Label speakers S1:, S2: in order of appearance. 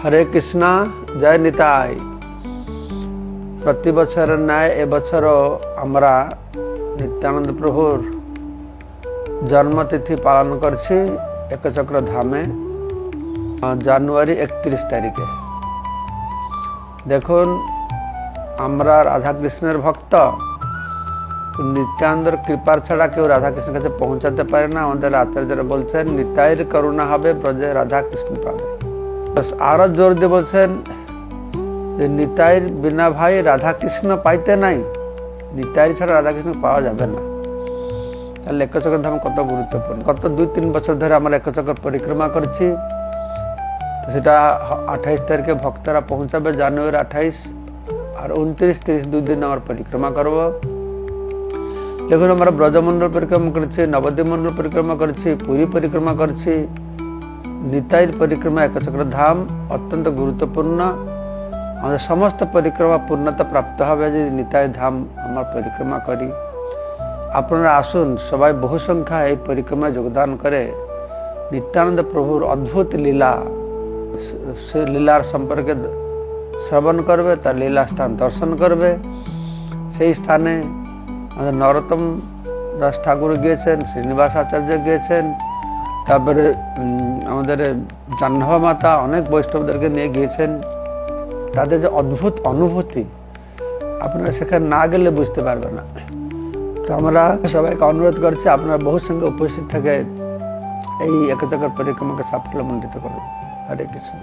S1: हरे कृष्णा जय निताई। प्रति बছর न्याय ए बছर আমরা नित्यानंद प्रभुर जन्मतिथि पालन करछि एकचक्र धामे জানুয়ারি 31 तारिखे। देखुन আমরা राधा कृष्णर भक्त नित्यानंदर कृपार छाड़ा क्यों राधा कृष्ण काছে पहुँचाते पारे ना। আমাদের आचार्य बोलছেন निताईर करुणा हबे ब्रजे राधा कृष्ण पाবে। बस आरो जोर দিয়ে বলছেন যে নিতাইর বিনা ভাই রাধা কৃষ্ণ পাইতে নাই, নিতাইর ছাড়া রাধা কৃষ্ণ পাওয়া যাবে না। তাহলে একচক্র ধাম কত গুরুত্বপূর্ণ। গত 2-3 বছর ধরে আমরা একচক্র পরিক্রমা করছি। তো সেটা 28 তারিখে ভক্তরা পৌঁছাবে, জানুয়ারি 28 আর 29-30 দুই দিন আমরা পরিক্রমা করব। দেখুন আমরা ব্রজমন্ডল পরিক্রমা করছি, নবদ্বীপ মন্ডল পরিক্রমা করছি, পুরী পরিক্রমা করছি। নিতাইর পরিক্রমা একচক্র ধাম অত্যন্ত গুরুত্বপূর্ণ। আমাদের সমস্ত পরিক্রমা পূর্ণতা প্রাপ্ত হবে যদি নিতাই ধাম আমার পরিক্রমা করি। আপনারা আসুন, সবাই বহু সংখ্যা এই পরিক্রমায় যোগদান করে নিত্যানন্দ প্রভুর অদ্ভুত লীলা, সে লীলার সম্পর্কে শ্রবণ করবে, তার লীলা স্থান দর্শন করবে। সেই স্থানে আমাদের নরোত্তম দাস ঠাকুর গিয়েছেন, শ্রীনিবাস আচার্য গিয়েছেন, তারপরে আমাদের জাহ্নবা মাতা অনেক বৈষ্ণবদেরকে নিয়ে গিয়েছেন। তাদের যে অদ্ভুত অনুভূতি আপনারা সেখানে না গেলে বুঝতে পারবে না। তো আমরা সবাইকে অনুরোধ করছি আপনারা বহু সঙ্গে উপস্থিত থেকে এই একচক্র পরিক্রমাকে সাফল্যমণ্ডিত করুন। হরে কৃষ্ণ।